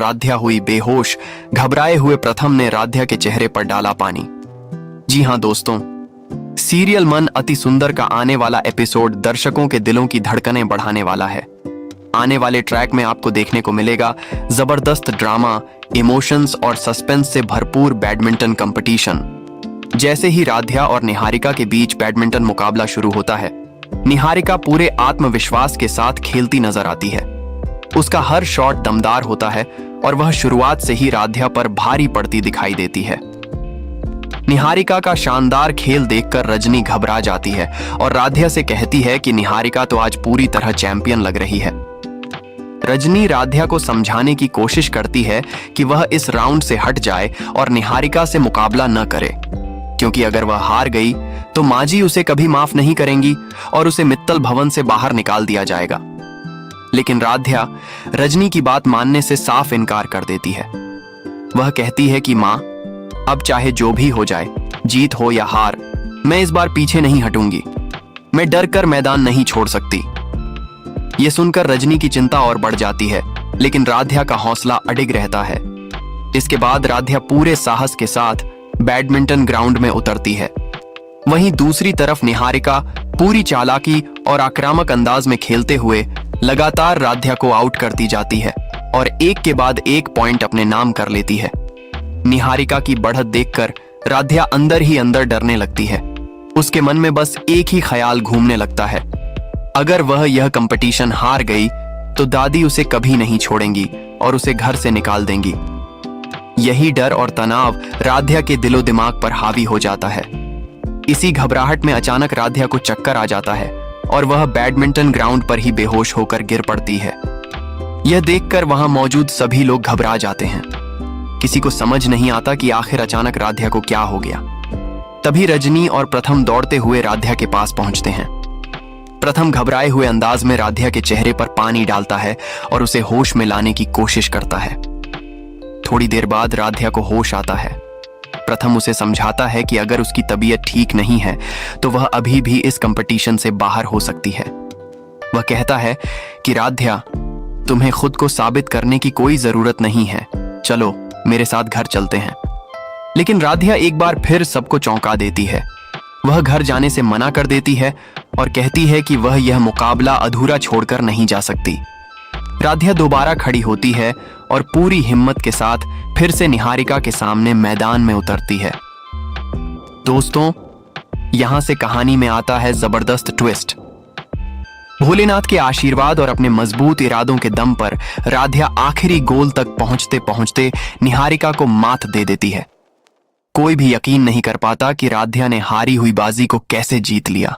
राध्या हुई बेहोश। घबराए हुए प्रथम ने राध्या के चेहरे पर डाला पानी। जी हाँ दोस्तों, सीरियल मन अति सुंदर का आने वाला एपिसोड दर्शकों के दिलों की धड़कनें बढ़ाने वाला है। आने वाले ट्रैक में आपको देखने को मिलेगा जबरदस्त ड्रामा, इमोशंस और सस्पेंस से भरपूर बैडमिंटन कंपटीशन। जैसे ही राध्या और निहारिका के बीच बैडमिंटन मुकाबला शुरू होता है, निहारिका पूरे आत्मविश्वास के साथ खेलती नजर आती है। उसका हर शॉट दमदार होता है और वह शुरुआत से ही राध्या पर भारी पड़ती दिखाई देती है। निहारिका का शानदार खेल देखकर रजनी घबरा जाती है और राध्या से कहती है कि निहारिका तो आज पूरी तरह चैंपियन लग रही है। रजनी राध्या को समझाने की कोशिश करती है कि वह इस राउंड से हट जाए और निहारिका से मुकाबला न करे, क्योंकि अगर वह हार गई तो माँ जी उसे कभी माफ नहीं करेंगी और उसे मित्तल भवन से बाहर निकाल दिया जाएगा। लेकिन राध्या रजनी की बात मानने से साफ इनकार कर देती है। वह कहती है कि माँ, अब चाहे जो भी हो जाए, जीत हो या हार, मैं इस बार पीछे नहीं हटूंगी। मैं डर कर मैदान नहीं छोड़ सकती। यह सुनकर रजनी की चिंता और बढ़ जाती है, लेकिन राध्या का हौसला अडिग रहता है। इसके बाद राध्या पूरे साहस के साथ बैडमिंटन ग्राउंड में उतरती है। वहीं दूसरी तरफ निहारिका पूरी चालाकी और आक्रामक अंदाज में खेलते हुए लगातार राध्या को आउट करती जाती है और एक के बाद एक पॉइंट अपने नाम कर लेती है। निहारिका की बढ़त देखकर राध्या अंदर ही अंदर डरने लगती है। उसके मन में बस एक ही ख्याल घूमने लगता है, अगर वह यह कंपटीशन हार गई तो दादी उसे कभी नहीं छोड़ेंगी और उसे घर से निकाल देंगी। यही डर और तनाव राध्या के दिलो दिमाग पर हावी हो जाता है। इसी घबराहट में अचानक राध्या को चक्कर आ जाता है और वह बैडमिंटन ग्राउंड पर ही बेहोश होकर गिर पड़ती है। यह देखकर वहां मौजूद सभी लोग घबरा जाते हैं। किसी को समझ नहीं आता कि आखिर अचानक राध्या को क्या हो गया। तभी रजनी और प्रथम दौड़ते हुए राध्या के पास पहुंचते हैं। प्रथम घबराए हुए अंदाज में राध्या के चेहरे पर पानी डालता है और उसे होश में लाने की कोशिश करता है। थोड़ी देर बाद राध्या को होश आता है। प्रथम उसे समझाता है कि अगर उसकी तबीयत ठीक नहीं है तो वह अभी भी इस कंपटीशन से बाहर हो सकती है। वह कहता है कि राध्या, तुम्हें खुद को साबित करने की कोई जरूरत नहीं है, चलो मेरे साथ घर चलते हैं। लेकिन राध्या एक बार फिर सबको चौंका देती है। वह घर जाने से मना कर देती है और कहती है कि वह यह मुकाबला अधूरा छोड़कर नहीं जा सकती। राध्या दोबारा खड़ी होती है और पूरी हिम्मत के साथ फिर से निहारिका के सामने मैदान में उतरती है। दोस्तों, यहां से कहानी में आता है जबरदस्त ट्विस्ट। भोलेनाथ के आशीर्वाद और अपने मजबूत इरादों के दम पर राध्या आखिरी गोल तक पहुंचते पहुंचते निहारिका को मात दे देती है। कोई भी यकीन नहीं कर पाता कि राध्या ने हारी हुई बाजी को कैसे जीत लिया।